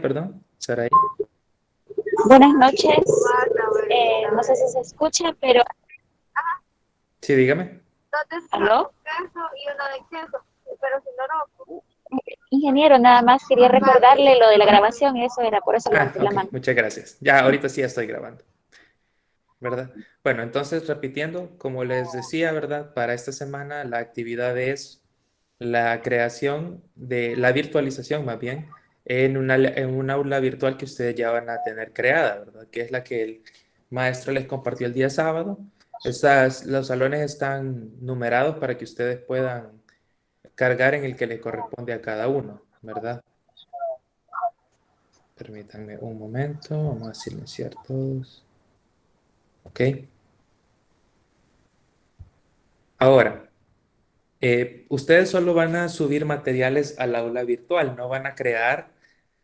Perdón, Saraí. Buenas noches. No sé si se escucha, pero Sí, dígame. ¿aló? Ingeniero, nada más quería recordarle lo de la grabación, eso era, por eso Ah, levanté la ok, mano. muchas gracias. Ya, ahorita sí ya estoy grabando, ¿verdad? Bueno, entonces repitiendo, como les decía, ¿verdad? Para esta semana la actividad es la creación de la virtualización, más bien, en un aula virtual que ustedes ya van a tener creada, ¿verdad? Que es la que el maestro les compartió el día sábado. Los salones están numerados para que ustedes puedan cargar en el que le corresponde a cada uno, ¿verdad? Permítanme un momento, vamos a silenciar todos. Ok. Ahora, ustedes solo van a subir materiales al aula virtual, no van a crear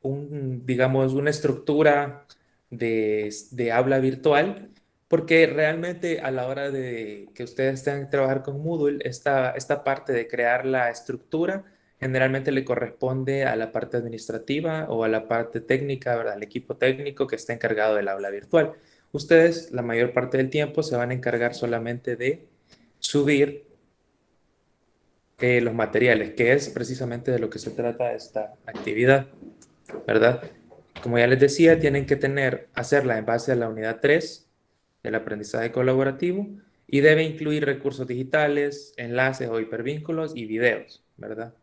digamos, una estructura de aula virtual, porque realmente a la hora de que ustedes tengan que trabajar con Moodle, esta parte de crear la estructura generalmente le corresponde a la parte administrativa o a la parte técnica, ¿verdad? Al equipo técnico que está encargado del aula virtual. Ustedes, la mayor parte del tiempo, se van a encargar solamente de subir los materiales, que es precisamente de lo que se trata esta actividad, ¿verdad? Como ya les decía, tienen que hacerla en base a la unidad 3 del aprendizaje colaborativo y debe incluir recursos digitales, enlaces o hipervínculos y videos, ¿verdad?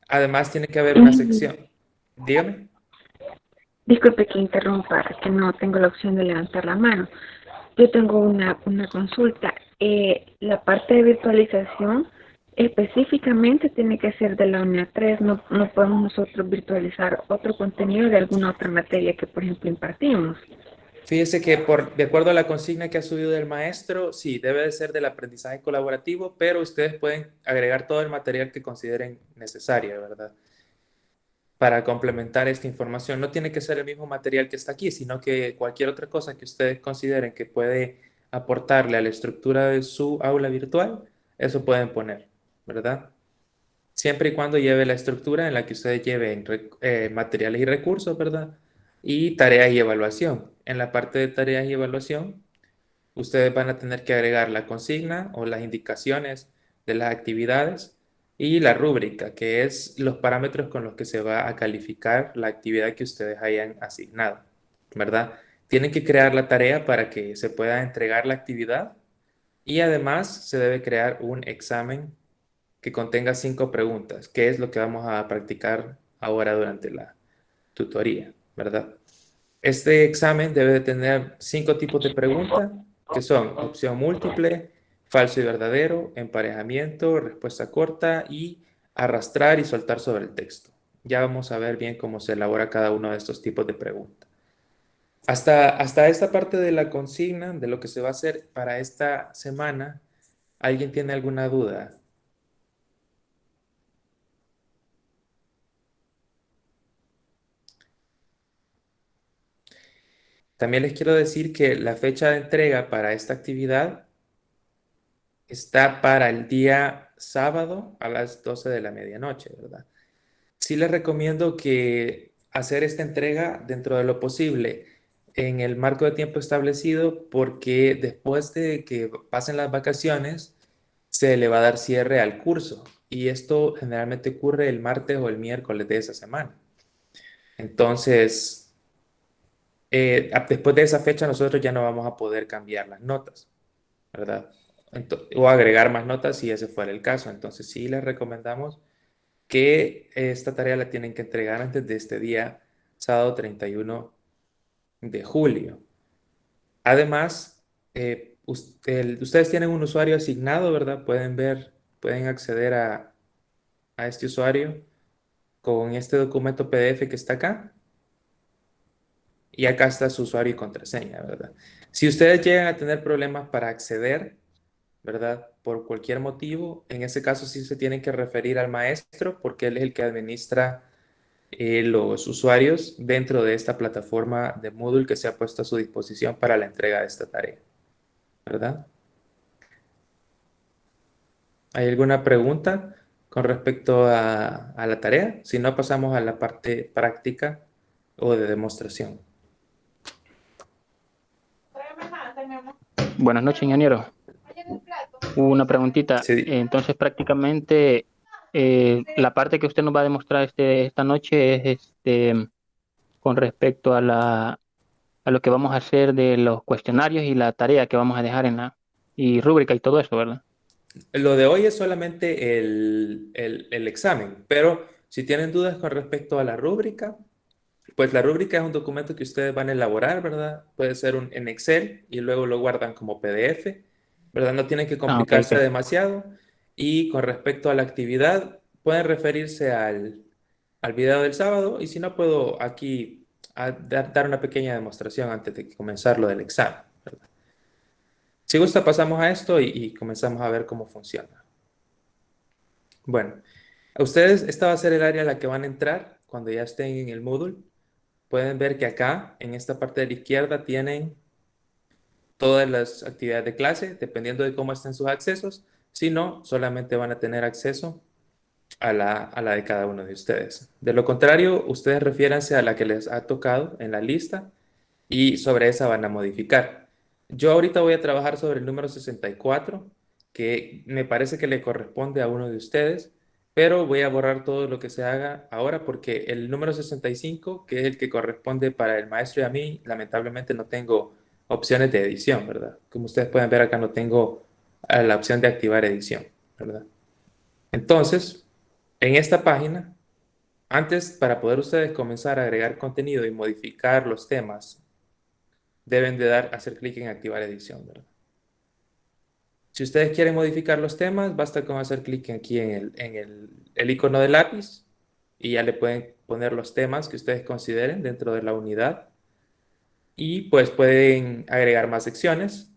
Además, tiene que haber una Y sección. Dígame. disculpe que interrumpa, que no tengo la opción de levantar la mano. Yo tengo una consulta. La parte de virtualización específicamente tiene que ser de la unidad 3. No, no podemos nosotros virtualizar otro contenido de alguna otra materia que, por ejemplo, impartimos. Fíjese que de acuerdo a la consigna que ha subido el maestro, sí, debe de ser del aprendizaje colaborativo, pero ustedes pueden agregar todo el material que consideren necesario, ¿verdad? Para complementar esta información. No tiene que ser el mismo material que está aquí, sino que cualquier otra cosa que ustedes consideren que puede aportarle a la estructura de su aula virtual, eso pueden poner, ¿verdad? Siempre y cuando lleve la estructura en la que ustedes lleven materiales y recursos, ¿verdad? Y tareas y evaluación. En la parte de tareas y evaluación, ustedes van a tener que agregar la consigna o las indicaciones de las actividades y la rúbrica, que es los parámetros con los que se va a calificar la actividad que ustedes hayan asignado, ¿verdad? Tienen que crear la tarea para que se pueda entregar la actividad y además se debe crear un examen que contenga 5 preguntas, que es lo que vamos a practicar ahora durante la tutoría, ¿verdad? Este examen debe de tener 5 tipos de preguntas, que son opción múltiple, falso y verdadero, emparejamiento, respuesta corta y arrastrar y soltar sobre el texto. Ya vamos a ver bien cómo se elabora cada uno de estos tipos de preguntas. Hasta esta parte de la consigna, de lo que se va a hacer para esta semana, ¿alguien tiene alguna duda? También les quiero decir que la fecha de entrega para esta actividad está para el día sábado a las 12 de la medianoche, ¿verdad? Sí les recomiendo que hacer esta entrega dentro de lo posible en el marco de tiempo establecido porque después de que pasen las vacaciones se le va a dar cierre al curso y esto generalmente ocurre el martes o el miércoles de esa semana. Entonces, después de esa fecha nosotros ya no vamos a poder cambiar las notas, ¿verdad? O agregar más notas si ese fuera el caso. Entonces sí les recomendamos que esta tarea la tienen que entregar antes de este día, sábado 31 de julio. Además, ustedes tienen un usuario asignado, ¿verdad? Pueden acceder a este usuario con este documento PDF que está acá. Y acá está su usuario y contraseña, ¿verdad? Si ustedes llegan a tener problemas para acceder, ¿verdad? Por cualquier motivo, en ese caso sí se tienen que referir al maestro porque él es el que administra los usuarios dentro de esta plataforma de Moodle que se ha puesto a su disposición para la entrega de esta tarea, ¿verdad? ¿Hay alguna pregunta con respecto a la tarea? Si no, pasamos a la parte práctica o de demostración. Buenas noches, ingeniero. Una preguntita. Sí, Entonces, prácticamente, la parte que usted nos va a demostrar esta noche es con respecto a a lo que vamos a hacer de los cuestionarios y la tarea que vamos a dejar en y rúbrica y todo eso, ¿verdad? lo de hoy es solamente el examen, pero si tienen dudas con respecto a la rúbrica, pues la rúbrica es un documento que ustedes van a elaborar, ¿verdad? Puede ser en Excel y luego lo guardan como PDF, ¿verdad? No tienen que Ah, ok, complicarse ok. demasiado. Y con respecto a la actividad, pueden referirse al video del sábado y si no, puedo aquí dar una pequeña demostración antes de comenzar lo del examen, ¿verdad? Si gusta, pasamos a esto y comenzamos a ver cómo funciona. Bueno, a ustedes, esta va a ser el área a la que van a entrar cuando ya estén en el Moodle. Pueden ver que acá, en esta parte de la izquierda, tienen todas las actividades de clase, dependiendo de cómo estén sus accesos. Si no, solamente van a tener acceso a la de cada uno de ustedes. De lo contrario, ustedes refiéranse a la que les ha tocado en la lista y sobre esa van a modificar. Yo ahorita voy a trabajar sobre el número 64, que me parece que le corresponde a uno de ustedes, pero voy a borrar todo lo que se haga ahora porque el número 65, que es el que corresponde para el maestro y a mí, lamentablemente no tengo opciones de edición, ¿verdad? Como ustedes pueden ver acá no tengo la opción de activar edición, ¿verdad? Entonces, en esta página, antes para poder ustedes comenzar a agregar contenido y modificar los temas deben de hacer clic en activar edición, ¿verdad? Si ustedes quieren modificar los temas, basta con hacer clic aquí el icono de lápiz y ya le pueden poner los temas que ustedes consideren dentro de la unidad y pues pueden agregar más secciones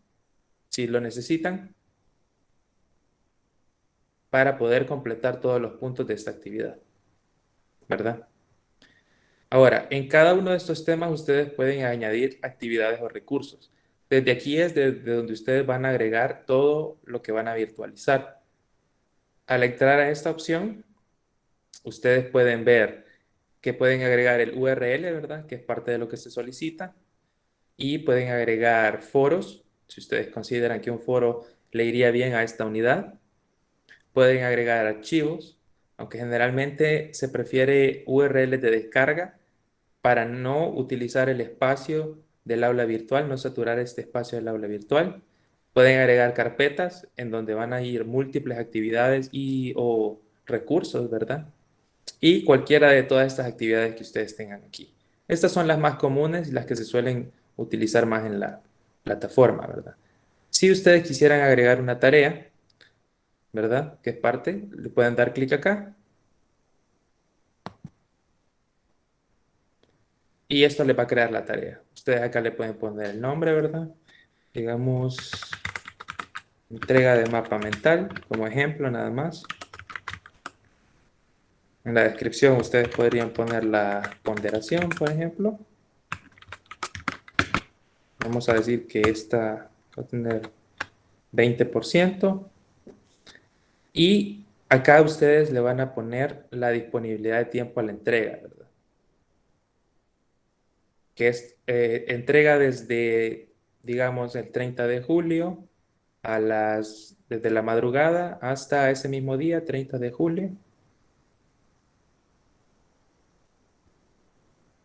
si lo necesitan para poder completar todos los puntos de esta actividad, ¿verdad? Ahora, en cada uno de estos temas ustedes pueden añadir actividades o recursos. Desde aquí es de donde ustedes van a agregar todo lo que van a virtualizar. Al entrar a esta opción, ustedes pueden ver que pueden agregar el URL, ¿verdad? Que es parte de lo que se solicita. Y pueden agregar foros, si ustedes consideran que un foro le iría bien a esta unidad. Pueden agregar archivos, aunque generalmente se prefiere URL de descarga para no utilizar el espacio del aula virtual, no saturar este espacio del aula virtual. Pueden agregar carpetas en donde van a ir múltiples actividades y o recursos, ¿verdad? Y cualquiera de todas estas actividades que ustedes tengan aquí. Estas son las más comunes y las que se suelen utilizar más en la plataforma, ¿verdad? Si ustedes quisieran agregar una tarea, ¿verdad? Que es parte, le pueden dar clic acá y esto le va a crear la tarea. Ustedes acá le pueden poner el nombre, ¿verdad? Digamos, entrega de mapa mental, como ejemplo nada más. En la descripción ustedes podrían poner la ponderación, por ejemplo. Vamos a decir que esta va a tener 20%. Y acá ustedes le van a poner la disponibilidad de tiempo a la entrega, ¿verdad? Que es entrega desde, digamos, el 30 de julio desde la madrugada hasta ese mismo día, 30 de julio,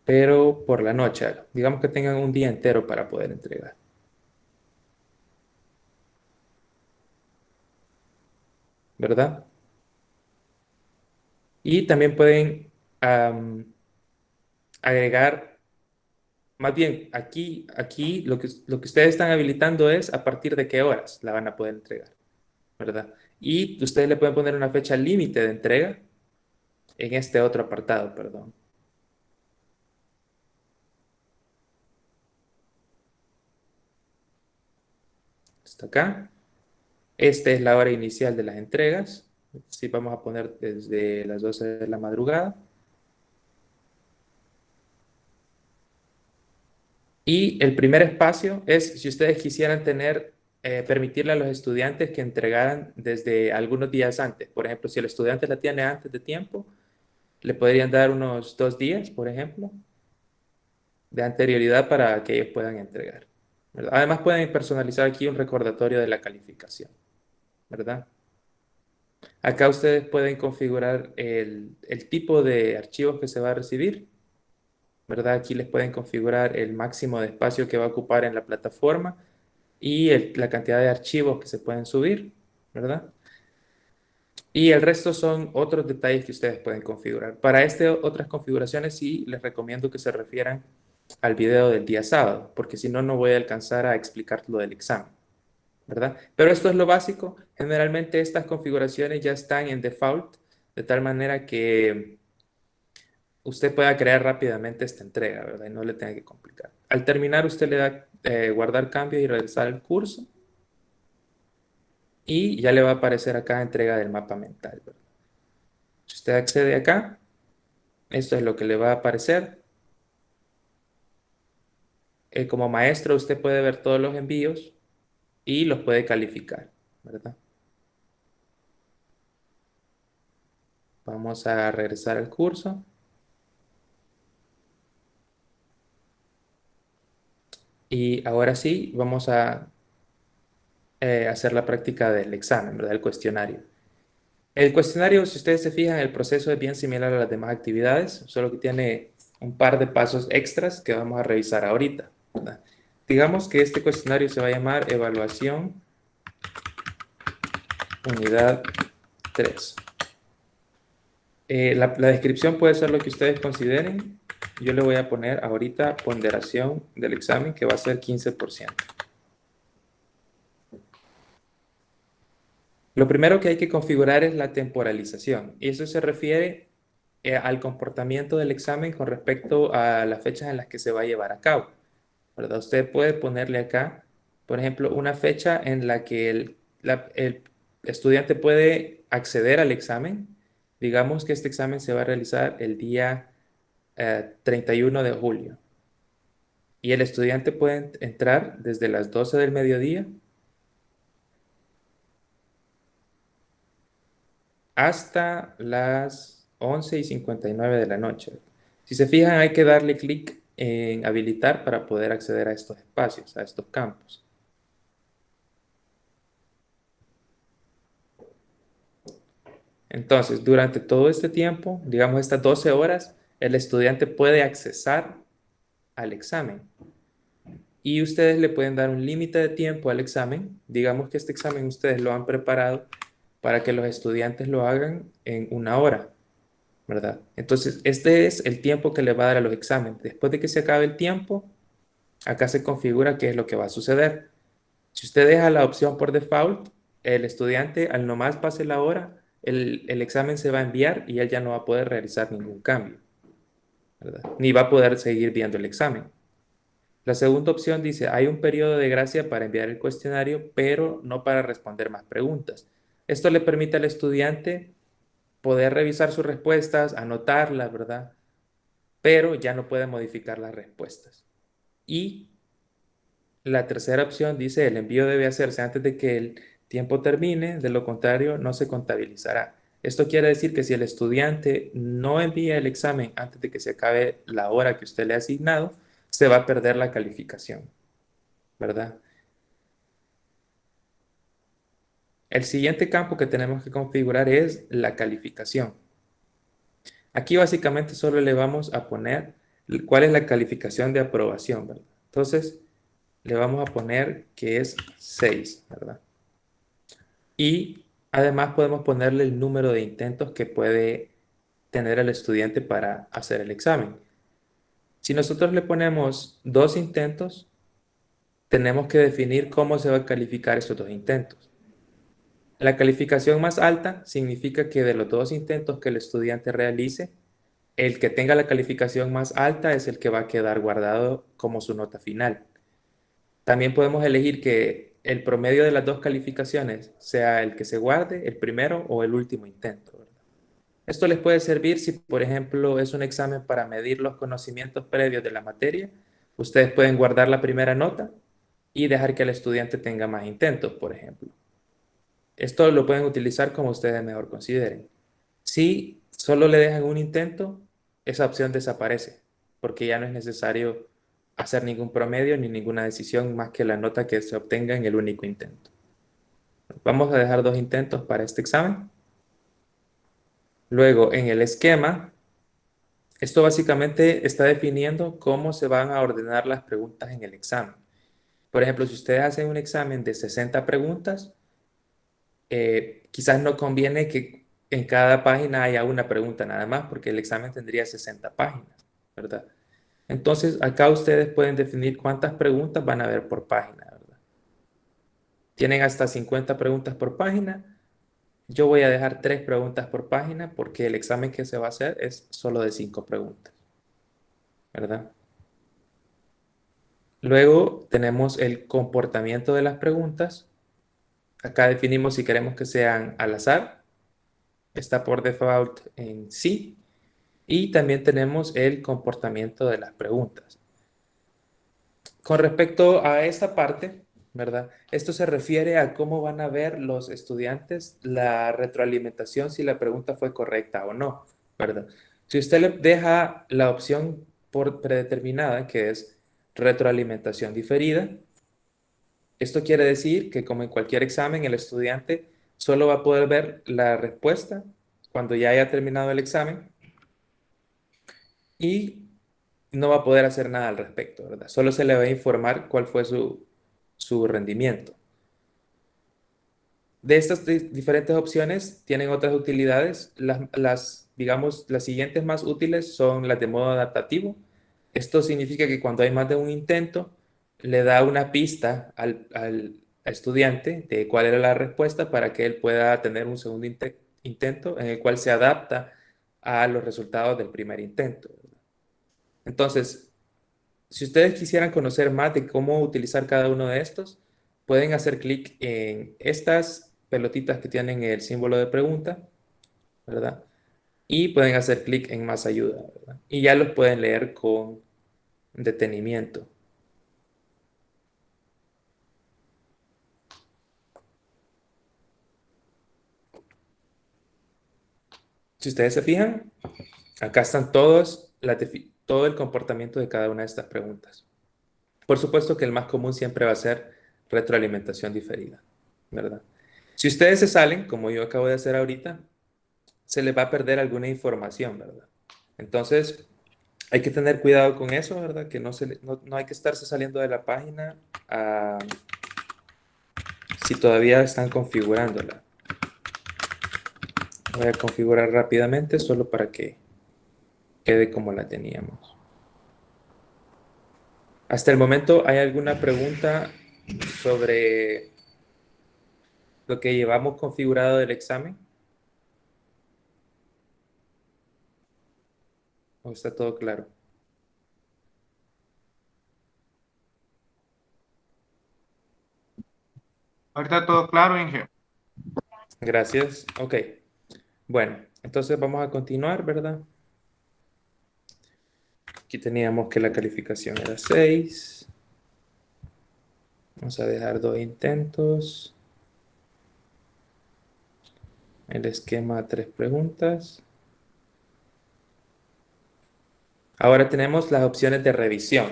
pero por la noche. Digamos que tengan un día entero para poder entregar, ¿verdad? Y también pueden agregar, más bien, aquí lo que ustedes están habilitando es a partir de qué horas la van a poder entregar, ¿verdad? Y ustedes le pueden poner una fecha límite de entrega en este otro apartado, perdón. Hasta acá. Esta es la hora inicial de las entregas. Sí, vamos a poner desde las 12 de la madrugada. Y el primer espacio es si ustedes quisieran permitirle a los estudiantes que entregaran desde algunos días antes. Por ejemplo, si el estudiante la tiene antes de tiempo, le podrían dar unos 2 días, por ejemplo. de anterioridad para que ellos puedan entregar, ¿verdad? Además pueden personalizar aquí un recordatorio de la calificación, ¿verdad? Acá ustedes pueden configurar el tipo de archivos que se va a recibir, ¿verdad? Aquí les pueden configurar el máximo de espacio que va a ocupar en la plataforma y la cantidad de archivos que se pueden subir, ¿verdad? Y el resto son otros detalles que ustedes pueden configurar. Para otras configuraciones sí les recomiendo que se refieran al video del día sábado, porque si no, no voy a alcanzar a explicar lo del examen, ¿verdad? Pero esto es lo básico. Generalmente estas configuraciones ya están en default, de tal manera que usted pueda crear rápidamente esta entrega, ¿verdad? Y no le tenga que complicar. Al terminar, usted le da guardar cambios y regresar al curso. Y ya le va a aparecer acá entrega del mapa mental, ¿verdad? Si usted accede acá, esto es lo que le va a aparecer. Como maestro, usted puede ver todos los envíos y los puede calificar, ¿verdad? Vamos a regresar al curso. Y ahora sí, vamos a hacer la práctica del examen, ¿verdad? El cuestionario. El cuestionario, si ustedes se fijan, el proceso es bien similar a las demás actividades, solo que tiene un par de pasos extras que vamos a revisar ahorita, ¿verdad? Digamos que este cuestionario se va a llamar Evaluación Unidad 3. La descripción puede ser lo que ustedes consideren. Yo le voy a poner ahorita ponderación del examen, que va a ser 15%. Lo primero que hay que configurar es la temporalización. Y eso se refiere al comportamiento del examen con respecto a las fechas en las que se va a llevar a cabo, ¿verdad? Usted puede ponerle acá, por ejemplo, una fecha en la que el estudiante puede acceder al examen. Digamos que este examen se va a realizar el día 31 de julio. Y el estudiante puede entrar desde las 12 del mediodía hasta las 11:59 de la noche. Si se fijan, hay que darle clic en habilitar para poder acceder a estos espacios, a estos campos. Entonces, durante todo este tiempo, digamos estas 12 horas, el estudiante puede accesar al examen. Y ustedes le pueden dar un límite de tiempo al examen. Digamos que este examen ustedes lo han preparado para que los estudiantes lo hagan en 1 hora, ¿verdad? Entonces, este es el tiempo que le va a dar a los exámenes. Después de que se acabe el tiempo, acá se configura qué es lo que va a suceder. Si usted deja la opción por default, el estudiante al nomás pase la hora, el examen se va a enviar y él ya no va a poder realizar ningún cambio, ¿verdad? Ni va a poder seguir viendo el examen. La segunda opción dice, hay un periodo de gracia para enviar el cuestionario, pero no para responder más preguntas. Esto le permite al estudiante poder revisar sus respuestas, anotarlas, ¿verdad? Pero ya no puede modificar las respuestas. Y la tercera opción dice, el envío debe hacerse antes de que el tiempo termine, de lo contrario no se contabilizará. Esto quiere decir que si el estudiante no envía el examen antes de que se acabe la hora que usted le ha asignado, se va a perder la calificación, ¿verdad? El siguiente campo que tenemos que configurar es la calificación. Aquí básicamente solo le vamos a poner cuál es la calificación de aprobación, ¿verdad? Entonces, le vamos a poner que es 6, ¿verdad? Y además podemos ponerle el número de intentos que puede tener el estudiante para hacer el examen. Si nosotros le ponemos 2 intentos, tenemos que definir cómo se va a calificar esos 2 intentos. La calificación más alta significa que de los 2 intentos que el estudiante realice, el que tenga la calificación más alta es el que va a quedar guardado como su nota final. También podemos elegir que el promedio de las 2 calificaciones sea el que se guarde, el primero o el último intento, ¿verdad? Esto les puede servir si, por ejemplo, es un examen para medir los conocimientos previos de la materia. Ustedes pueden guardar la primera nota y dejar que el estudiante tenga más intentos, por ejemplo. Esto lo pueden utilizar como ustedes mejor consideren. Si solo le dejan un intento, esa opción desaparece, porque ya no es necesario hacer ningún promedio ni ninguna decisión más que la nota que se obtenga en el único intento. Vamos a dejar 2 intentos para este examen. Luego, en el esquema, esto básicamente está definiendo cómo se van a ordenar las preguntas en el examen. Por ejemplo, si ustedes hacen un examen de 60 preguntas, quizás no conviene que en cada página haya una pregunta nada más, porque el examen tendría 60 páginas, ¿verdad? Entonces, acá ustedes pueden definir cuántas preguntas van a haber por página, ¿verdad? Tienen hasta 50 preguntas por página. Yo voy a dejar 3 preguntas por página porque el examen que se va a hacer es solo de 5 preguntas, ¿verdad? Luego tenemos el comportamiento de las preguntas. Acá definimos si queremos que sean al azar. Está por default en sí. Y también tenemos el comportamiento de las preguntas. Con respecto a esta parte, ¿verdad? Esto se refiere a cómo van a ver los estudiantes la retroalimentación si la pregunta fue correcta o no, ¿verdad? Si usted le deja la opción por predeterminada, que es retroalimentación diferida, esto quiere decir que como en cualquier examen, el estudiante solo va a poder ver la respuesta cuando ya haya terminado el examen y no va a poder hacer nada al respecto, ¿verdad? Solo se le va a informar cuál fue su rendimiento. De estas diferentes opciones tienen otras utilidades. Digamos, las siguientes más útiles son las de modo adaptativo. Esto significa que cuando hay más de un intento, le da una pista al estudiante de cuál era la respuesta para que él pueda tener un segundo intento en el cual se adapta a los resultados del primer intento. Entonces, si ustedes quisieran conocer más de cómo utilizar cada uno de estos, pueden hacer clic en estas pelotitas que tienen el símbolo de pregunta, ¿verdad? Y pueden hacer clic en más ayuda, ¿verdad? Y ya los pueden leer con detenimiento. Si ustedes se fijan, acá están todo el comportamiento de cada una de estas preguntas. Por supuesto que el más común siempre va a ser retroalimentación diferida, ¿verdad? Si ustedes se salen, como yo acabo de hacer ahorita, se les va a perder alguna información, ¿verdad? Entonces, hay que tener cuidado con eso, ¿verdad? Que no hay que estarse saliendo de la página si todavía están configurándola. Voy a configurar rápidamente solo para que quede como la teníamos. Hasta el momento, ¿hay alguna pregunta sobre lo que llevamos configurado del examen? ¿O está todo claro? Ahorita todo claro, Inge. Gracias. Ok. Bueno, entonces vamos a continuar, ¿verdad? Aquí teníamos que la calificación era 6. Vamos a dejar 2 intentos. El esquema 3 preguntas. Ahora tenemos las opciones de revisión.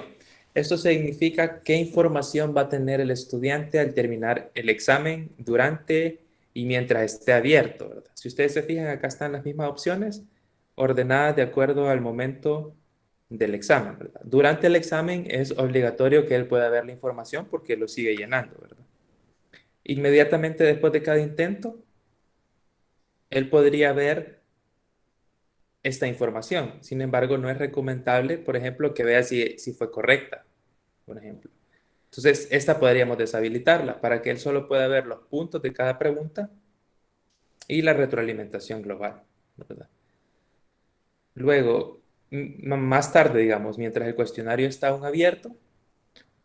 Esto significa qué información va a tener el estudiante al terminar el examen durante y mientras esté abierto, ¿verdad? Si ustedes se fijan, acá están las mismas opciones ordenadas de acuerdo al momento del examen, ¿verdad? Durante el examen es obligatorio que él pueda ver la información porque lo sigue llenando, ¿verdad? Inmediatamente después de cada intento, él podría ver esta información. Sin embargo, no es recomendable, por ejemplo, que vea si fue correcta, por ejemplo. Entonces, esta podríamos deshabilitarla para que él solo pueda ver los puntos de cada pregunta y la retroalimentación global, ¿verdad? Luego, más tarde, digamos, mientras el cuestionario está aún abierto,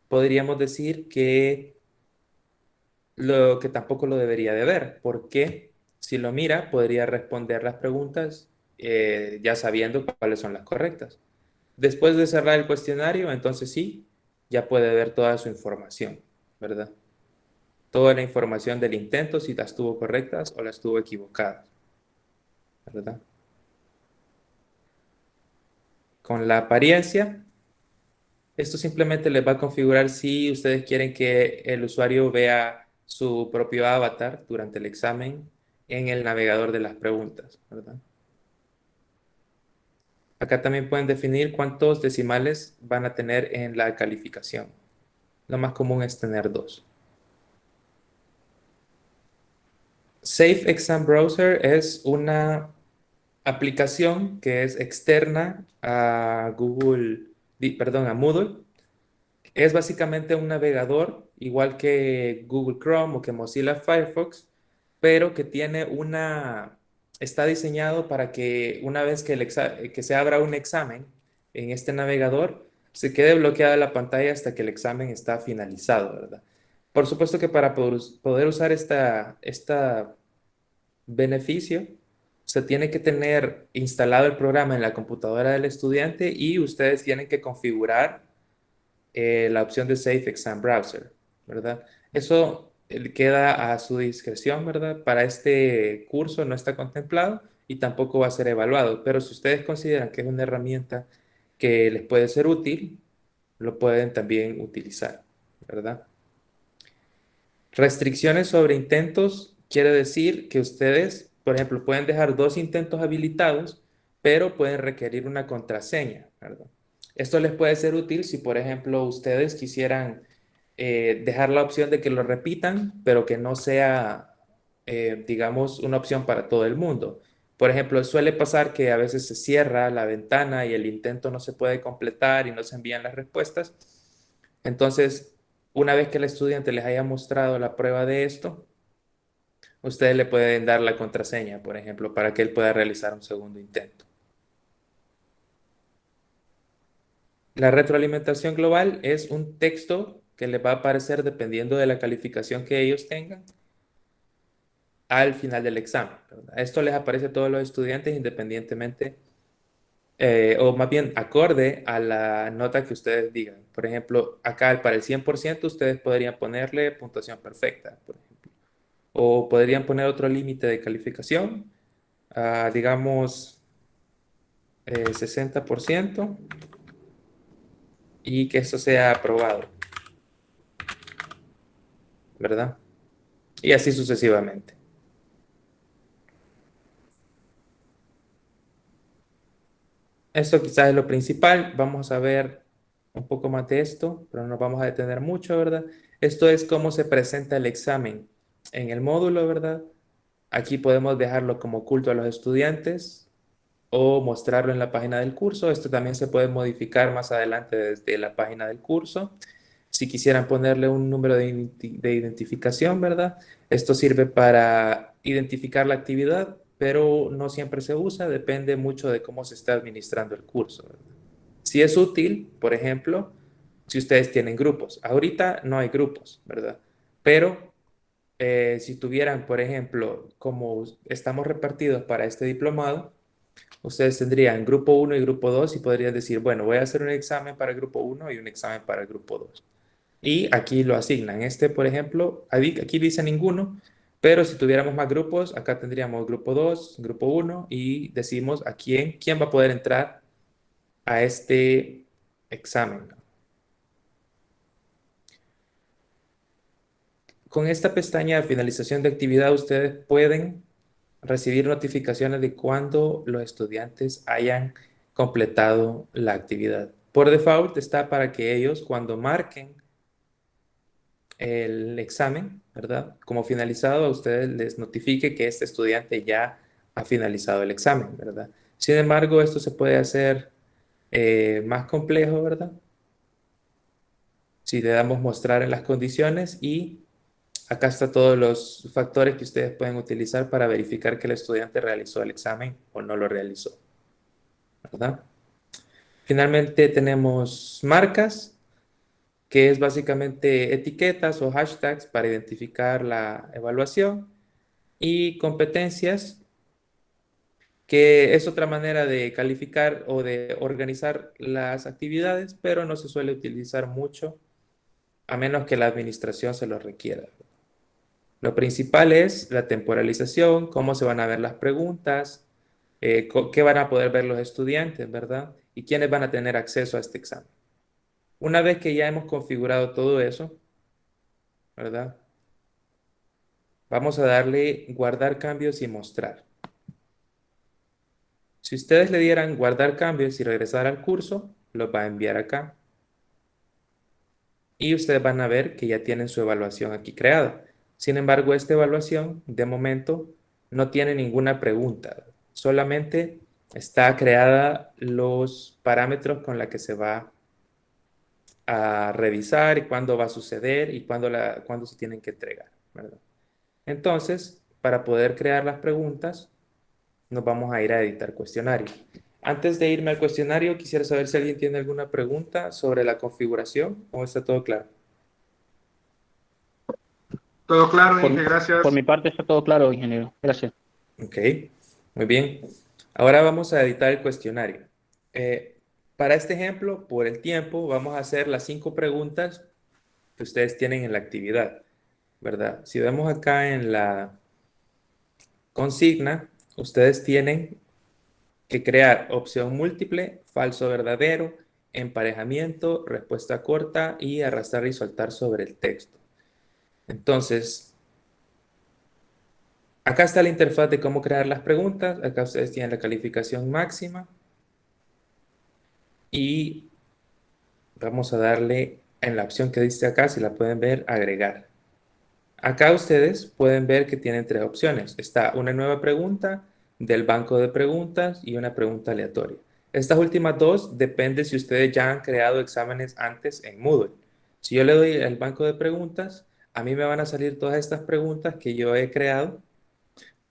podríamos decir que tampoco lo debería de ver, porque si lo mira, podría responder las preguntas ya sabiendo cuáles son las correctas. Después de cerrar el cuestionario, entonces sí, ya puede ver toda su información, ¿verdad? Toda la información del intento, si las tuvo correctas o las tuvo equivocadas, ¿verdad? Con la apariencia, Esto simplemente les va a configurar si ustedes quieren que el usuario vea su propio avatar durante el examen en el navegador de las preguntas, ¿verdad? Acá también pueden definir cuántos decimales van a tener en la calificación. Lo más común es tener 2. Safe Exam Browser es una aplicación que es externa a a Moodle. Es básicamente un navegador igual que Google Chrome o que Mozilla Firefox, pero que está diseñado para que una vez que se abra un examen en este navegador, se quede bloqueada la pantalla hasta que el examen está finalizado, ¿verdad? Por supuesto que para poder usar esta beneficio, se tiene que tener instalado el programa en la computadora del estudiante y ustedes tienen que configurar la opción de Safe Exam Browser, ¿verdad? Eso queda a su discreción, ¿verdad? Para este curso no está contemplado y tampoco va a ser evaluado, pero si ustedes consideran que es una herramienta que les puede ser útil, lo pueden también utilizar, ¿verdad? Restricciones sobre intentos quiere decir que ustedes, por ejemplo, pueden dejar 2 intentos habilitados, pero pueden requerir una contraseña, ¿verdad? Esto les puede ser útil si, por ejemplo, ustedes quisieran dejar la opción de que lo repitan, pero que no sea, digamos, una opción para todo el mundo. Por ejemplo, suele pasar que a veces se cierra la ventana y el intento no se puede completar y no se envían las respuestas. Entonces, una vez que el estudiante les haya mostrado la prueba de esto, ustedes le pueden dar la contraseña, por ejemplo, para que él pueda realizar un segundo intento. La retroalimentación global es un texto que les va a aparecer dependiendo de la calificación que ellos tengan al final del examen, ¿verdad? Esto les aparece a todos los estudiantes independientemente, o más bien acorde a la nota que ustedes digan. Por ejemplo, acá para el 100% ustedes podrían ponerle puntuación perfecta, por ejemplo. O podrían poner otro límite de calificación, digamos 60%, y que esto sea aprobado, ¿verdad? Y así sucesivamente. Esto quizás es lo principal. Vamos a ver un poco más de esto, pero no nos vamos a detener mucho, ¿verdad? Esto es cómo se presenta el examen en el módulo, ¿verdad? Aquí podemos dejarlo como oculto a los estudiantes o mostrarlo en la página del curso. Esto también se puede modificar más adelante desde la página del curso. Si quisieran ponerle un número de identificación, ¿verdad? Esto sirve para identificar la actividad, pero no siempre se usa, depende mucho de cómo se está administrando el curso, ¿verdad? Si es útil, por ejemplo, si ustedes tienen grupos. Ahorita no hay grupos, ¿verdad? Pero si tuvieran, por ejemplo, como estamos repartidos para este diplomado, ustedes tendrían grupo uno y grupo 2 y podrían decir, bueno, voy a hacer un examen para el grupo uno y un examen para el grupo 2. Y aquí lo asignan. Este, por ejemplo, aquí dice ninguno, pero si tuviéramos más grupos, acá tendríamos grupo 2, grupo uno y decimos a quién va a poder entrar a este examen. Con esta pestaña de finalización de actividad, ustedes pueden recibir notificaciones de cuando los estudiantes hayan completado la actividad. Por default está para que ellos cuando marquen el examen, ¿verdad? Como finalizado, a ustedes les notifique que este estudiante ya ha finalizado el examen, ¿verdad? Sin embargo, esto se puede hacer más complejo, ¿verdad? Si le damos mostrar en las condiciones y acá están todos los factores que ustedes pueden utilizar para verificar que el estudiante realizó el examen o no lo realizó, ¿verdad? Finalmente tenemos marcas, que es básicamente etiquetas o hashtags para identificar la evaluación, y competencias, que es otra manera de calificar o de organizar las actividades, pero no se suele utilizar mucho a menos que la administración se lo requiera. Lo principal es la temporalización, cómo se van a ver las preguntas, qué van a poder ver los estudiantes, ¿verdad? Y quiénes van a tener acceso a este examen. Una vez que ya hemos configurado todo eso, ¿verdad? Vamos a darle guardar cambios y mostrar. Si ustedes le dieran guardar cambios y regresar al curso, los va a enviar acá. Y ustedes van a ver que ya tienen su evaluación aquí creada. Sin embargo, esta evaluación, de momento, no tiene ninguna pregunta. Solamente está creada los parámetros con la que se va a revisar y cuándo va a suceder y cuándo se tienen que entregar, ¿verdad? Entonces, para poder crear las preguntas, nos vamos a ir a editar cuestionario. Antes de irme al cuestionario, quisiera saber si alguien tiene alguna pregunta sobre la configuración o está todo claro. Todo claro, Por, Inge, por gracias. mi parte está todo claro, ingeniero. Gracias. Ok, muy bien. Ahora vamos a editar el cuestionario. Para este ejemplo, por el tiempo, vamos a hacer las 5 preguntas que ustedes tienen en la actividad, ¿verdad? Si vemos acá en la consigna, ustedes tienen que crear opción múltiple, falso verdadero, emparejamiento, respuesta corta y arrastrar y soltar sobre el texto. Entonces, acá está la interfaz de cómo crear las preguntas. Acá ustedes tienen la calificación máxima y vamos a darle en la opción que dice acá, si la pueden ver, agregar. Acá ustedes pueden ver que tienen 3 opciones. Está una nueva pregunta, del banco de preguntas y una pregunta aleatoria. Estas últimas dos depende si ustedes ya han creado exámenes antes en Moodle. Si yo le doy el banco de preguntas, a mí me van a salir todas estas preguntas que yo he creado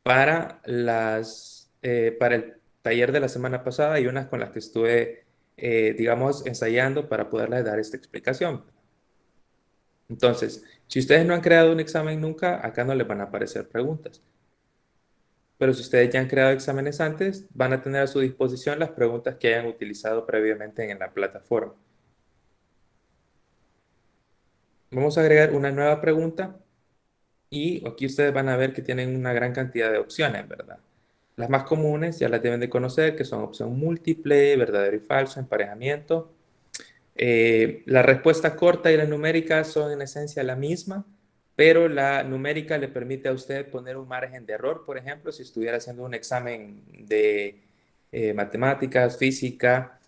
para para el taller de la semana pasada y unas con las que estuve, digamos, ensayando para poderles dar esta explicación. Entonces, si ustedes no han creado un examen nunca, acá no les van a aparecer preguntas. Pero si ustedes ya han creado exámenes antes, van a tener a su disposición las preguntas que hayan utilizado previamente en la plataforma. Vamos a agregar una nueva pregunta y aquí ustedes van a ver que tienen una gran cantidad de opciones, ¿verdad? Las más comunes ya las deben de conocer, que son opción múltiple, verdadero y falso, emparejamiento. La respuesta corta y la numérica son en esencia la misma, pero la numérica le permite a usted poner un margen de error, por ejemplo, si estuviera haciendo un examen de matemáticas, física,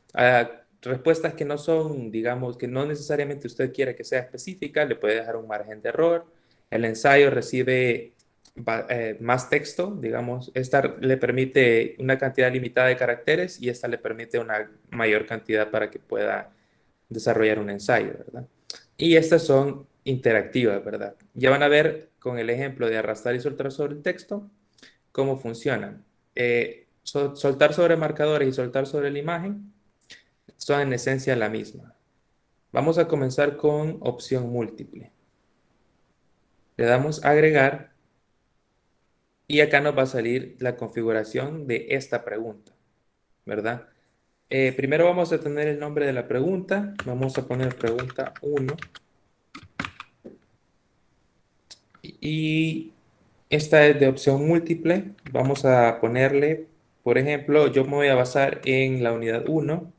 respuestas que no son, digamos, que no necesariamente usted quiere que sea específica, le puede dejar un margen de error. El ensayo recibe más texto, digamos, esta le permite una cantidad limitada de caracteres y esta le permite una mayor cantidad para que pueda desarrollar un ensayo, ¿verdad? Y estas son interactivas, ¿verdad? Ya van a ver con el ejemplo de arrastrar y soltar sobre el texto cómo funcionan. Soltar sobre marcadores y soltar sobre la imagen son en esencia la misma. Vamos a comenzar con opción múltiple. Le damos a agregar y acá nos va a salir la configuración de esta pregunta, ¿verdad? Primero vamos a tener el nombre de la pregunta. Vamos a poner pregunta 1. Y esta es de opción múltiple. Vamos a ponerle, por ejemplo, yo me voy a basar en la unidad 1,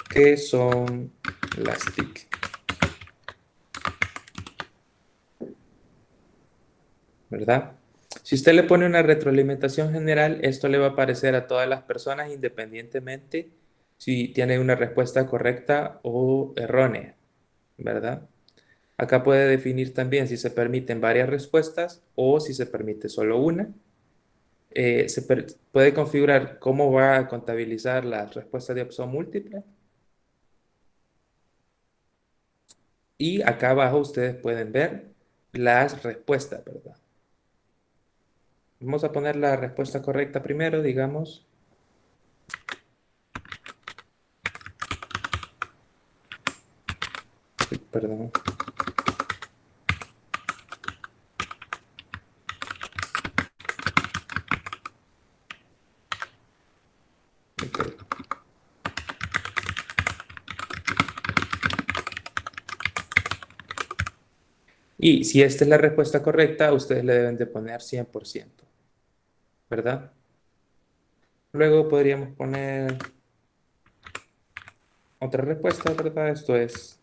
que son las TIC, ¿verdad? Si usted le pone una retroalimentación general, esto le va a aparecer a todas las personas independientemente si tiene una respuesta correcta o errónea, ¿verdad? Acá puede definir también si se permiten varias respuestas o si se permite solo una. Puede configurar cómo va a contabilizar las respuestas de opción múltiple. Y acá abajo ustedes pueden ver las respuestas, ¿verdad? Vamos a poner la respuesta correcta primero, digamos. Perdón. Ok. Y si esta es la respuesta correcta, ustedes le deben de poner 100%, ¿verdad? Luego podríamos poner otra respuesta, ¿verdad? Esto es,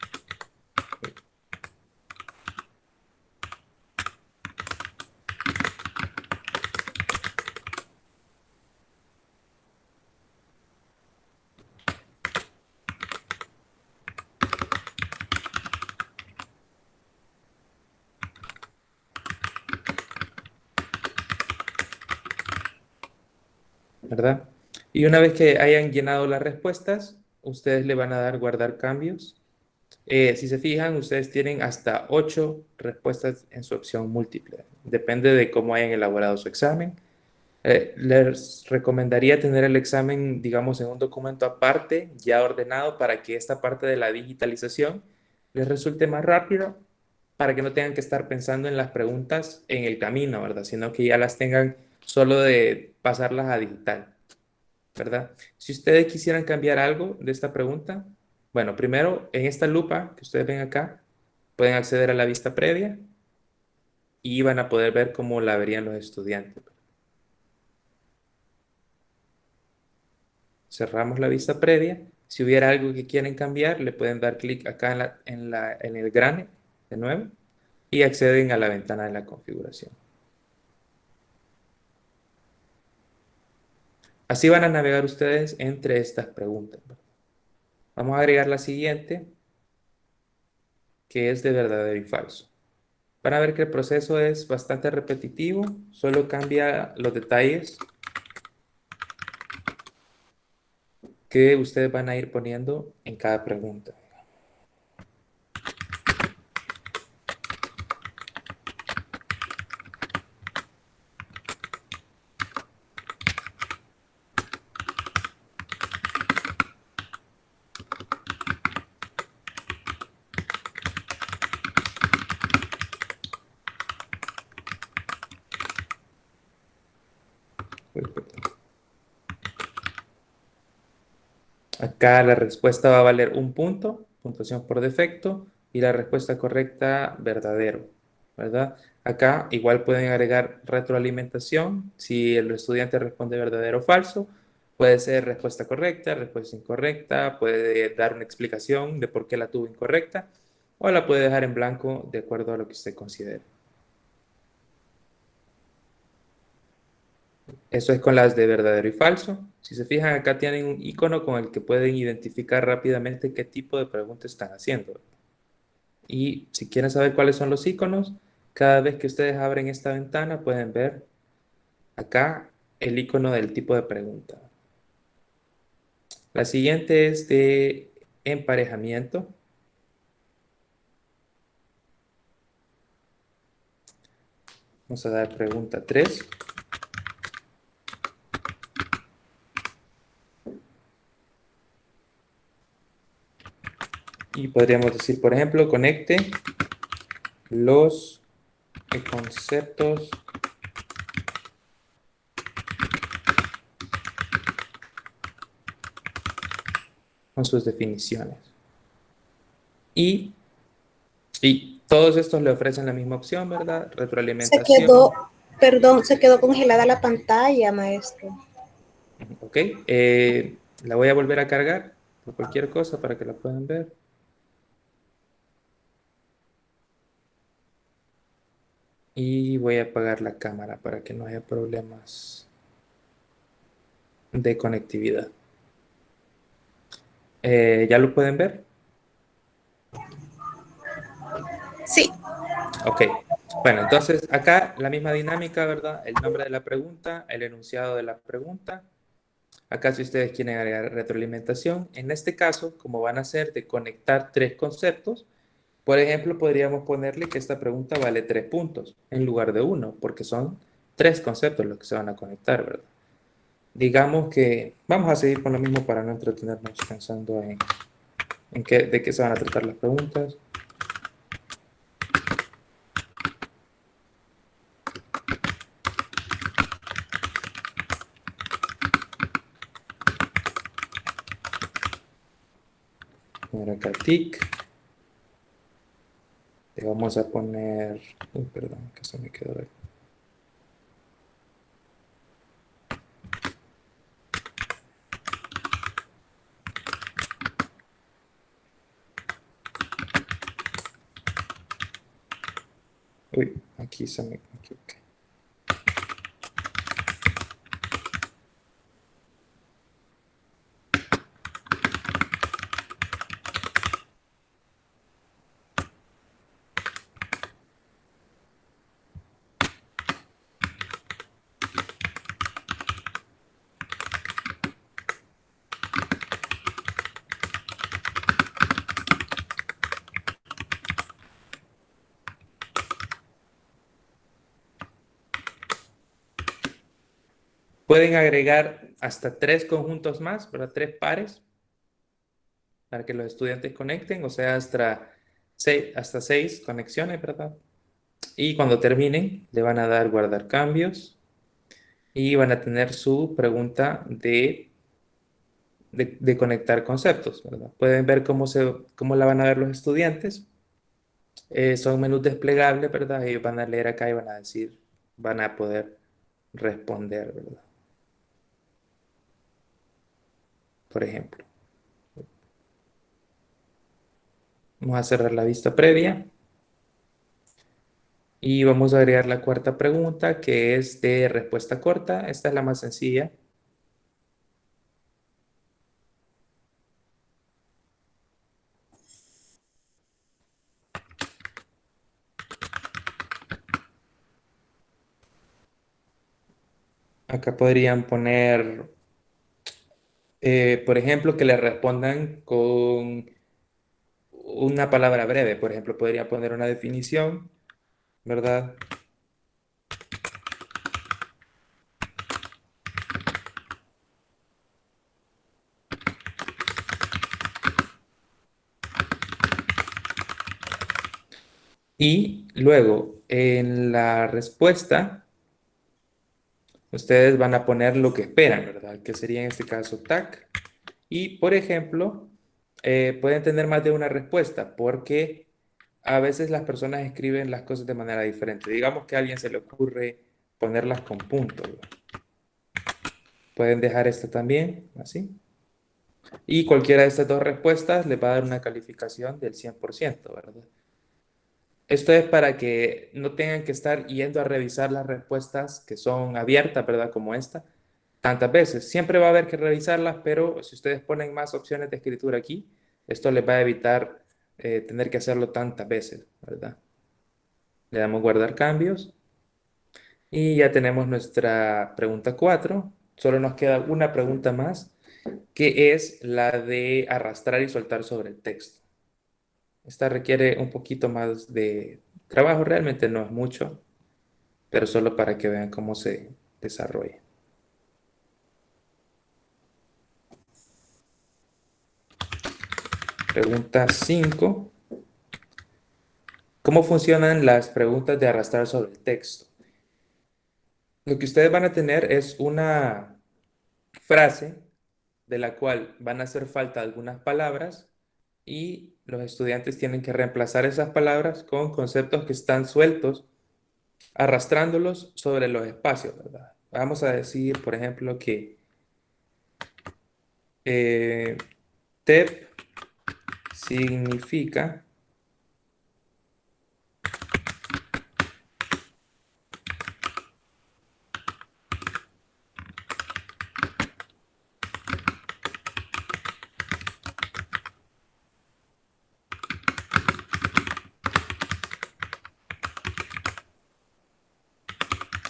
¿verdad? Y una vez que hayan llenado las respuestas, ustedes le van a dar guardar cambios. Si se fijan, ustedes tienen hasta 8 respuestas en su opción múltiple. Depende de cómo hayan elaborado su examen. Les recomendaría tener el examen, digamos, en un documento aparte, ya ordenado, para que esta parte de la digitalización les resulte más rápido, para que no tengan que estar pensando en las preguntas en el camino, ¿verdad? Sino que ya las tengan solo de pasarlas a digital, ¿verdad? Si ustedes quisieran cambiar algo de esta pregunta, bueno, primero en esta lupa que ustedes ven acá, pueden acceder a la vista previa y van a poder ver cómo la verían los estudiantes. Cerramos la vista previa. Si hubiera algo que quieren cambiar, le pueden dar clic acá en el grane de nuevo y acceden a la ventana de la configuración. Así van a navegar ustedes entre estas preguntas. Vamos a agregar la siguiente, que es de verdadero y falso. Van a ver que el proceso es bastante repetitivo, solo cambia los detalles que ustedes van a ir poniendo en cada pregunta. Uy, perdón. Acá la respuesta va a valer un punto, puntuación por defecto, y la respuesta correcta, verdadero, ¿verdad? Acá igual pueden agregar retroalimentación. Si el estudiante responde verdadero o falso, puede ser respuesta correcta, respuesta incorrecta, puede dar una explicación de por qué la tuvo incorrecta, o la puede dejar en blanco de acuerdo a lo que usted considere. Eso es con las de verdadero y falso. Si se fijan, acá tienen un icono con el que pueden identificar rápidamente qué tipo de pregunta están haciendo. Y si quieren saber cuáles son los iconos, cada vez que ustedes abren esta ventana pueden ver acá el icono del tipo de pregunta. La siguiente es de emparejamiento. Vamos a dar pregunta 3. Y podríamos decir, por ejemplo, conecte los conceptos con sus definiciones. Y todos estos le ofrecen la misma opción, ¿verdad? Se Retroalimentación. quedó, perdón, se quedó congelada la pantalla, maestro. Ok, la voy a volver a cargar por cualquier cosa para que la puedan ver. Y voy a apagar la cámara para que no haya problemas de conectividad. ¿Ya lo pueden ver? Sí, Ok. Bueno, entonces acá la misma dinámica, ¿verdad? El nombre de la pregunta, el enunciado de la pregunta. Acá si ustedes quieren agregar retroalimentación, en este caso, como van a ser de conectar 3 conceptos, por ejemplo, podríamos ponerle que esta pregunta vale 3 puntos en lugar de 1, porque son 3 conceptos los que se van a conectar, ¿verdad? Digamos que vamos a seguir con lo mismo para no entretenernos pensando de qué se van a tratar las preguntas. Poner acá tic. Le vamos a poner... perdón, que se me quedó ahí. Uy, aquí se me equivoqué. Pueden agregar hasta 3 conjuntos más, ¿verdad? 3 pares para que los estudiantes conecten, o sea, hasta 6 conexiones, ¿verdad? Y cuando terminen, le van a dar guardar cambios y van a tener su pregunta de conectar conceptos, ¿verdad? Pueden ver cómo la van a ver los estudiantes. Son menús desplegables, ¿verdad? Ellos van a leer acá y van a decir, van a poder responder, ¿verdad? Por ejemplo, vamos a cerrar la vista previa y vamos a agregar la cuarta pregunta, que es de respuesta corta. Esta es la más sencilla. Acá podrían poner, por ejemplo, que le respondan con una palabra breve. Por ejemplo, podría poner una definición, ¿verdad? Y luego, en la respuesta, ustedes van a poner lo que esperan, ¿verdad? Que sería en este caso TAC. Y, por ejemplo, pueden tener más de una respuesta porque a veces las personas escriben las cosas de manera diferente. Digamos que a alguien se le ocurre ponerlas con puntos, ¿verdad? Pueden dejar esto también, así. Y cualquiera de estas dos respuestas les va a dar una calificación del 100%, ¿verdad? Esto es para que no tengan que estar yendo a revisar las respuestas que son abiertas, ¿verdad? Como esta, tantas veces. Siempre va a haber que revisarlas, pero si ustedes ponen más opciones de escritura aquí, esto les va a evitar tener que hacerlo tantas veces, ¿verdad? Le damos guardar cambios y ya tenemos nuestra pregunta 4. Solo nos queda una pregunta más, que es la de arrastrar y soltar sobre el texto. Esta requiere un poquito más de trabajo, realmente no es mucho, pero solo para que vean cómo se desarrolla. Pregunta 5. ¿Cómo funcionan las preguntas de arrastrar sobre el texto? Lo que ustedes van a tener es una frase de la cual van a hacer falta algunas palabras y los estudiantes tienen que reemplazar esas palabras con conceptos que están sueltos, arrastrándolos sobre los espacios, ¿verdad? Vamos a decir, por ejemplo, que TEP significa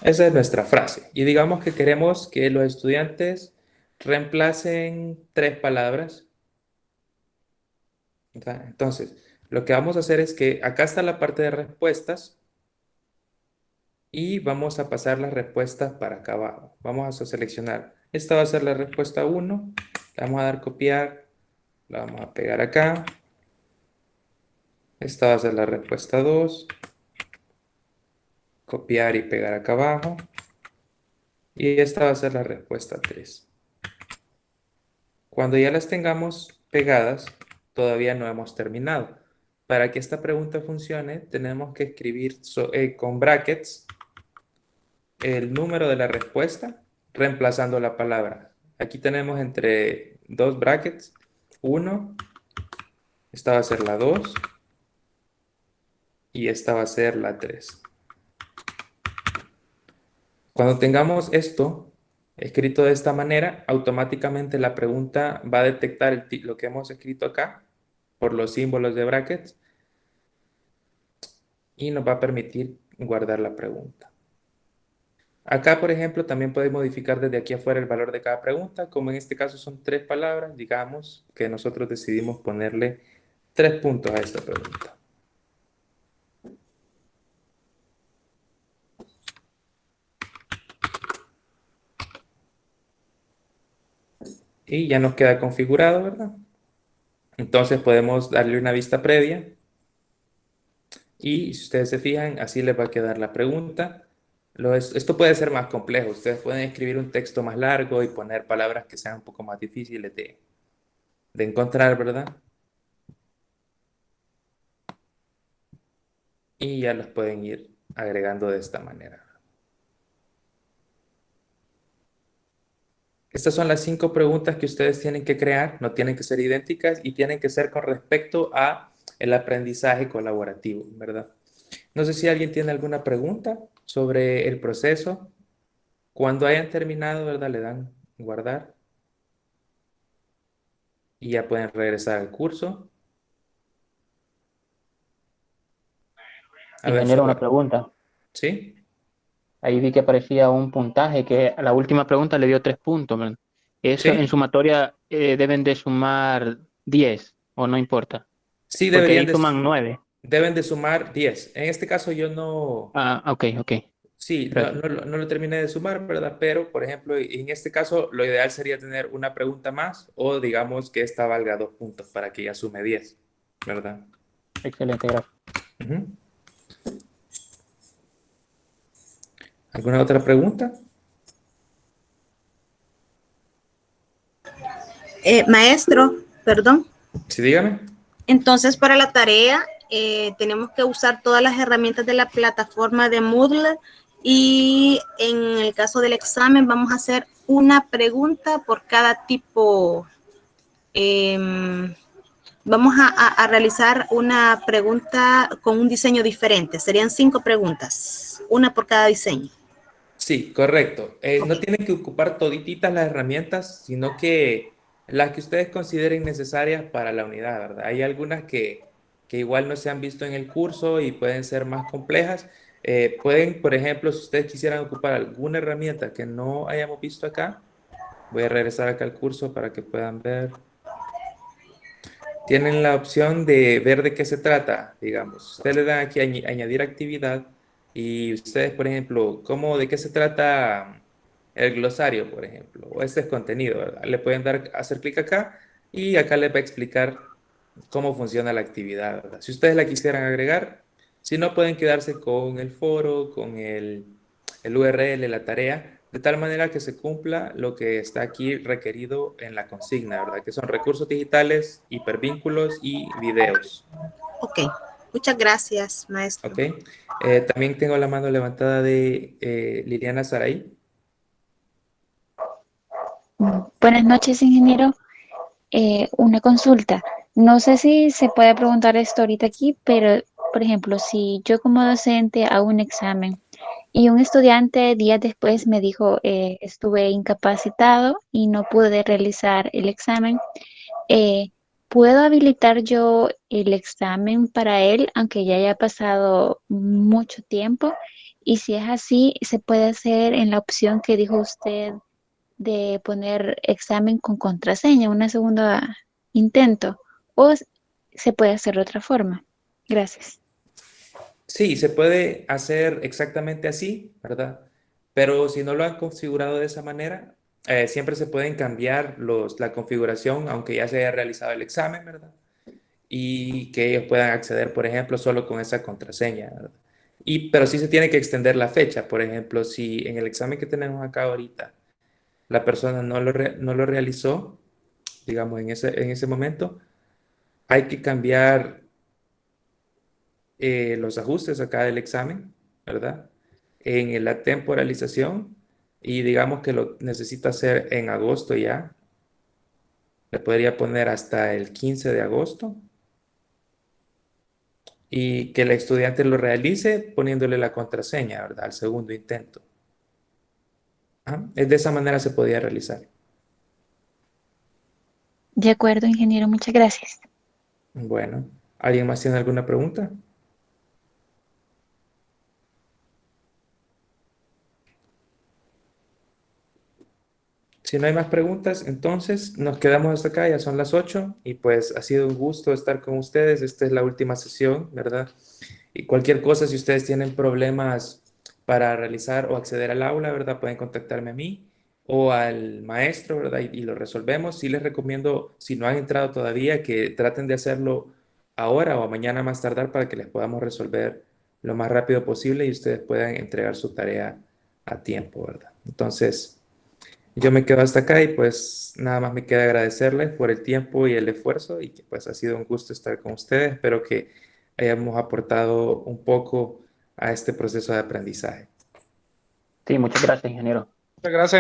esa es nuestra frase. Y digamos que queremos que los estudiantes reemplacen 3 palabras, ¿verdad? Entonces, lo que vamos a hacer es que acá está la parte de respuestas y vamos a pasar las respuestas para acá abajo. Vamos a seleccionar. Esta va a ser la respuesta 1. Le vamos a dar copiar. La vamos a pegar acá. Esta va a ser la respuesta 2. Copiar y pegar acá abajo. Y esta va a ser la respuesta 3. Cuando ya las tengamos pegadas, todavía no hemos terminado. Para que esta pregunta funcione, tenemos que escribir con brackets el número de la respuesta reemplazando la palabra. Aquí tenemos entre dos brackets, 1, esta va a ser la 2 y esta va a ser la 3. Cuando tengamos esto escrito de esta manera, automáticamente la pregunta va a detectar lo que hemos escrito acá por los símbolos de brackets y nos va a permitir guardar la pregunta. Acá, por ejemplo, también puedes modificar desde aquí afuera el valor de cada pregunta, como en este caso son 3 palabras, digamos que nosotros decidimos ponerle 3 puntos a esta pregunta. Y ya nos queda configurado, ¿verdad? Entonces podemos darle una vista previa y si ustedes se fijan, así les va a quedar la pregunta. Esto puede ser más complejo. Ustedes pueden escribir un texto más largo y poner palabras que sean un poco más difíciles de encontrar, ¿verdad? Y ya los pueden ir agregando de esta manera. Estas son las 5 preguntas que ustedes tienen que crear, no tienen que ser idénticas y tienen que ser con respecto a el aprendizaje colaborativo, ¿verdad? No sé si alguien tiene alguna pregunta sobre el proceso. Cuando hayan terminado, ¿verdad? Le dan guardar y ya pueden regresar al curso. A ver, Ingeniero, una solo, pregunta. ¿sí? Ahí vi que aparecía un puntaje que a la última pregunta le dio 3 puntos, man. Eso en ¿Sí? sumatoria deben de sumar 10 o no importa, Sí, porque ahí suman 9. deben de sumar 10. En este caso yo no, Ah, ok, ok. sí, Gracias. no lo terminé de sumar, ¿verdad? Pero, por ejemplo, en este caso, lo ideal sería tener una pregunta más o digamos que esta valga 2 puntos para que ya sume 10, ¿verdad? Excelente, gracias. Ujú. ¿Alguna otra pregunta? Maestro, perdón. Sí, dígame. Entonces, para la tarea, tenemos que usar todas las herramientas de la plataforma de Moodle y en el caso del examen vamos a hacer una pregunta por cada tipo. Vamos a realizar una pregunta con un diseño diferente. Serían 5 preguntas, una por cada diseño. Sí, correcto. Ok. No tienen que ocupar todititas las herramientas, sino que las que ustedes consideren necesarias para la unidad, ¿verdad? Hay algunas que igual no se han visto en el curso y pueden ser más complejas. Pueden, por ejemplo, si ustedes quisieran ocupar alguna herramienta que no hayamos visto acá, voy a regresar acá al curso para que puedan ver. Tienen la opción de ver de qué se trata, digamos. Ustedes le dan aquí añadir actividad y ustedes, por ejemplo, de qué se trata el glosario, por ejemplo, o este es contenido, ¿verdad? Le pueden hacer clic acá y acá les va a explicar cómo funciona la actividad, ¿verdad? Si ustedes la quisieran agregar, si no, pueden quedarse con el foro, con el URL, la tarea, de tal manera que se cumpla lo que está aquí requerido en la consigna, ¿verdad? Que son recursos digitales, hipervínculos y videos, Ok. Muchas gracias, maestro. ¿ok? También tengo la mano levantada de Liliana Saray. Buenas noches, ingeniero. Una consulta. No sé si se puede preguntar esto ahorita aquí, pero, por ejemplo, si yo como docente hago un examen y un estudiante días después me dijo, estuve incapacitado y no pude realizar el examen, eh, ¿puedo habilitar yo el examen para él, aunque ya haya pasado mucho tiempo? Y si es así, ¿se puede hacer en la opción que dijo usted de poner examen con contraseña, una segunda intento? ¿O se puede hacer de otra forma? Gracias. Sí, se puede hacer exactamente así, ¿verdad? Pero si no lo han configurado de esa manera, siempre se pueden cambiar la configuración, aunque ya se haya realizado el examen, ¿verdad? Y que ellos puedan acceder, por ejemplo, solo con esa contraseña, ¿verdad? Pero sí se tiene que extender la fecha. Por ejemplo, si en el examen que tenemos acá ahorita, la persona no lo realizó, digamos, en ese momento, hay que cambiar los ajustes acá del examen, ¿verdad? En la temporalización y digamos que lo necesita hacer en agosto ya. Le podría poner hasta el 15 de agosto y que el estudiante lo realice poniéndole la contraseña, ¿verdad? Al segundo intento. Ajá, de esa manera se podía realizar. De acuerdo, ingeniero, muchas gracias. Bueno, ¿alguien más tiene alguna pregunta? Si no hay más preguntas, entonces nos quedamos hasta acá, ya son las 8 y pues ha sido un gusto estar con ustedes. Esta es la última sesión, ¿verdad? Y cualquier cosa, si ustedes tienen problemas para realizar o acceder al aula, ¿verdad? Pueden contactarme a mí o al maestro, ¿verdad? Y lo resolvemos. Sí les recomiendo, si no han entrado todavía, que traten de hacerlo ahora o mañana más tardar para que les podamos resolver lo más rápido posible y ustedes puedan entregar su tarea a tiempo, ¿verdad? Entonces, yo me quedo hasta acá y pues nada más me queda agradecerles por el tiempo y el esfuerzo y que pues ha sido un gusto estar con ustedes. Espero que hayamos aportado un poco a este proceso de aprendizaje. Sí, muchas gracias, ingeniero. Muchas gracias.